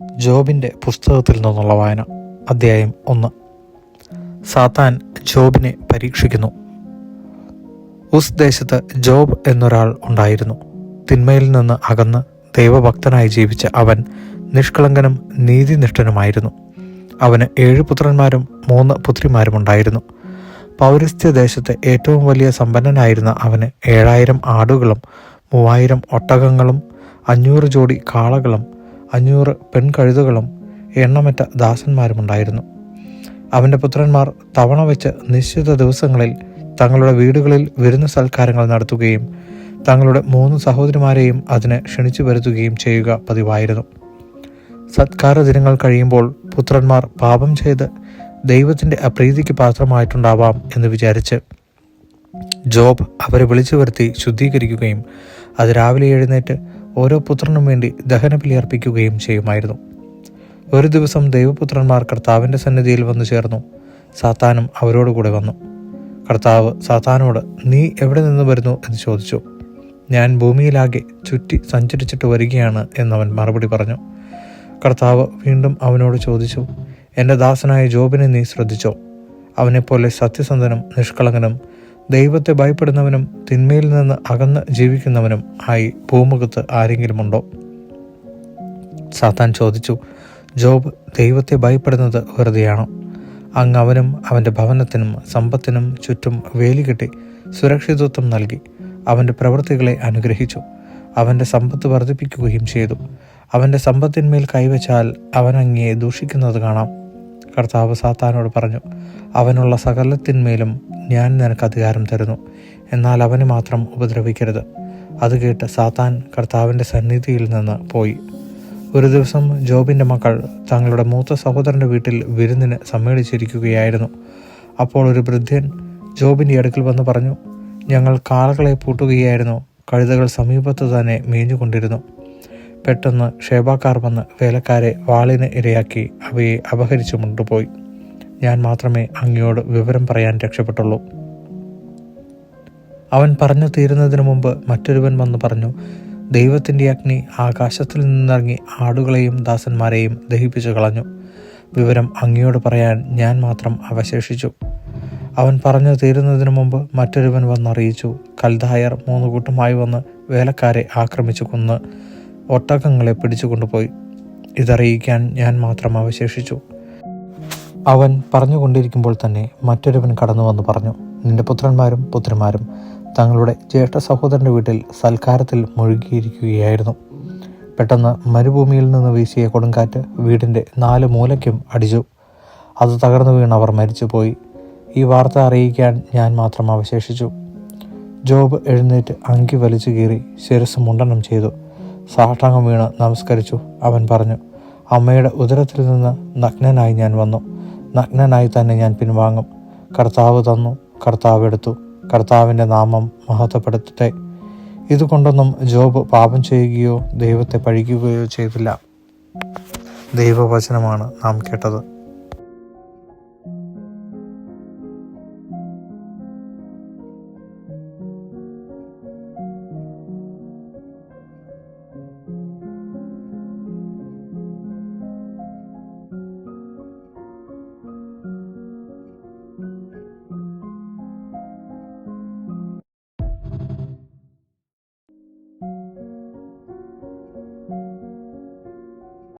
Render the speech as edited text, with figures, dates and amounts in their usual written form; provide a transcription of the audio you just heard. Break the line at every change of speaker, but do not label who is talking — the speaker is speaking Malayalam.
ജോബിൻ്റെ പുസ്തകത്തിൽ നിന്നുള്ള വായന. അധ്യായം 1. സാത്താൻ ജോബിനെ പരീക്ഷിക്കുന്നു. ഉസ് ദേശത്ത് ജോബ് എന്നൊരാൾ ഉണ്ടായിരുന്നു. തിന്മയിൽ നിന്ന് അകന്ന് ദൈവഭക്തനായി ജീവിച്ച അവൻ നിഷ്കളങ്കനും നീതിനിഷ്ഠനുമായിരുന്നു. അവന് 7 പുത്രന്മാരും 3 പുത്രിമാരുമുണ്ടായിരുന്നു. പൗരസ്ത്യ ദേശത്തെ ഏറ്റവും വലിയ സമ്പന്നനായിരുന്ന അവന് 7000 ആടുകളും 3000 ഒട്ടകങ്ങളും 500 ജോഡി കാളകളും 500 പെൺകഴുതുകളും എണ്ണമറ്റ ദാസന്മാരുമുണ്ടായിരുന്നു. അവൻ്റെ പുത്രന്മാർ തവണ വെച്ച് നിശ്ചിത ദിവസങ്ങളിൽ തങ്ങളുടെ വീടുകളിൽ വിരുന്ന് സൽക്കാരങ്ങൾ നടത്തുകയും തങ്ങളുടെ 3 സഹോദരിമാരെയും അതിന് ക്ഷണിച്ചു വരുത്തുകയും ചെയ്യുക പതിവായിരുന്നു. സത്കാര ദിനങ്ങൾ കഴിയുമ്പോൾ പുത്രന്മാർ പാപം ചെയ്ത് ദൈവത്തിൻ്റെ അപ്രീതിക്ക് പാത്രമായിട്ടുണ്ടാവാം എന്ന് വിചാരിച്ച് ജോബ് അവരെ വിളിച്ചു വരുത്തി ശുദ്ധീകരിക്കുകയും അത് രാവിലെ എഴുന്നേറ്റ് ഓരോ പുത്രനും വേണ്ടി ദഹനബലി അർപ്പിക്കുകയും ചെയ്യുമായിരുന്നു. ഒരു ദിവസം ദൈവപുത്രന്മാർ കർത്താവിൻ്റെ സന്നിധിയിൽ വന്നു ചേർന്നു. സാത്താനും അവരോടുകൂടെ വന്നു. കർത്താവ് സാത്താനോട്, നീ എവിടെ നിന്ന് വരുന്നു എന്ന് ചോദിച്ചു. ഞാൻ ഭൂമിയിലാകെ ചുറ്റി സഞ്ചരിച്ചിട്ട് വരികയാണ് എന്നവൻ മറുപടി പറഞ്ഞു. കർത്താവ് വീണ്ടും അവനോട് ചോദിച്ചു, എൻ്റെ ദാസനായ ജോബിനെ നീ ശ്രദ്ധിച്ചോ? അവനെപ്പോലെ സത്യസന്ധനും നിഷ്കളങ്കനും ദൈവത്തെ ഭയപ്പെടുന്നവനും തിന്മയിൽ നിന്ന് അകന്ന് ജീവിക്കുന്നവനും ആയി ഭൂമുഖത്ത് ആരെങ്കിലുമുണ്ടോ? സാത്താൻ ചോദിച്ചു, ജോബ് ദൈവത്തെ ഭയപ്പെടുന്നത് വെറുതെയാണോ? അങ്ങ് അവനും അവൻ്റെ ഭവനത്തിനും സമ്പത്തിനും ചുറ്റും വേലി കെട്ടി സുരക്ഷിതത്വം നൽകി അവൻ്റെ പ്രവൃത്തികളെ അനുഗ്രഹിച്ചു. അവൻ്റെ സമ്പത്ത് വർദ്ധിപ്പിക്കുകയും ചെയ്തു. അവൻ്റെ സമ്പത്തിന്മേൽ കൈവച്ചാൽ അവൻ അങ്ങയെ ദൂഷിക്കുന്നത് കാണാം. കർത്താവ് സാത്താനോട് പറഞ്ഞു, അവനുള്ള സകലത്തിന്മേലും ഞാൻ നിനക്ക് അധികാരം തരുന്നു, എന്നാൽ അവനെ മാത്രം ഉപദ്രവിക്കരുത്. അത് കേട്ട് സാത്താൻ കർത്താവിൻ്റെ സന്നിധിയിൽ നിന്ന് പോയി. ഒരു ദിവസം ജോബിൻ്റെ മക്കൾ തങ്ങളുടെ മൂത്ത സഹോദരൻ്റെ വീട്ടിൽ വിരുന്നിന് സമ്മേളിച്ചിരിക്കുകയായിരുന്നു. അപ്പോൾ ഒരു വൃദ്ധൻ ജോബിൻ്റെ അടുക്കൽ വന്ന് പറഞ്ഞു, ഞങ്ങൾ കാളകളെ പൂട്ടുകയായിരുന്നു. കഴുതകൾ സമീപത്ത് തന്നെ മേഞ്ഞുകൊണ്ടിരുന്നു. പെട്ടെന്ന് ഷേബാക്കാർ വന്ന് വേലക്കാരെ വാളിന് ഇരയാക്കി അവയെ അപഹരിച്ചു കൊണ്ടുപോയി. ഞാൻ മാത്രമേ അങ്ങയോട് വിവരം പറയാൻ രക്ഷപ്പെട്ടുള്ളൂ. അവൻ പറഞ്ഞു തീരുന്നതിന് മുമ്പ് മറ്റൊരുവൻ വന്ന് പറഞ്ഞു, ദൈവത്തിൻ്റെ അഗ്നി ആകാശത്തിൽ നിന്നിറങ്ങി ആടുകളെയും ദാസന്മാരെയും ദഹിപ്പിച്ചു കളഞ്ഞു. വിവരം അങ്ങയോട് പറയാൻ ഞാൻ മാത്രം അവശേഷിച്ചു. അവൻ പറഞ്ഞു തീരുന്നതിന് മുമ്പ് മറ്റൊരുവൻ വന്നറിയിച്ചു, കൽദായർ 3 കൂട്ടമായി വന്ന് വേലക്കാരെ ആക്രമിച്ചു കൊന്ന് ഒട്ടകങ്ങളെ പിടിച്ചു കൊണ്ടുപോയി. ഇതറിയിക്കാൻ ഞാൻ മാത്രം അവശേഷിച്ചു. അവൻ പറഞ്ഞുകൊണ്ടിരിക്കുമ്പോൾ തന്നെ മറ്റൊരുവൻ കടന്നു വന്ന് പറഞ്ഞു, നിന്റെ പുത്രന്മാരും പുത്രിമാരും തങ്ങളുടെ ജ്യേഷ്ഠ സഹോദരൻ്റെ വീട്ടിൽ സൽക്കാരത്തിൽ മുഴുകിയിരിക്കുകയായിരുന്നു. പെട്ടെന്ന് മരുഭൂമിയിൽ നിന്ന് വീശിയ കൊടുങ്കാറ്റ് വീടിൻ്റെ 4 മൂലയ്ക്കും അടിച്ചു. അത് തകർന്നു വീണ് അവർ മരിച്ചുപോയി. ഈ വാർത്ത അറിയിക്കാൻ ഞാൻ മാത്രം അവശേഷിച്ചു. ജോബ് എഴുന്നേറ്റ് അങ്കി വലിച്ചു കീറി ശിരസ് മുണ്ഡനം ചെയ്തു. സാഷ്ടാംഗം വീണ് നമസ്കരിച്ചു. അവൻ പറഞ്ഞു, അമ്മയുടെ ഉദരത്തിൽ നിന്ന് നഗ്നനായി ഞാൻ വന്നു. നഗ്നനായി തന്നെ ഞാൻ പിൻവാങ്ങും. കർത്താവ് തന്നു, കർത്താവ് എടുത്തു. കർത്താവിൻ്റെ നാമം മഹത്വപ്പെടുത്തട്ടെ. ഇതുകൊണ്ടൊന്നും ജോബ് പാപം ചെയ്യുകയോ ദൈവത്തെ പഴിക്കുകയോ ചെയ്തില്ല. ദൈവവചനമാണ് നാം കേട്ടത്.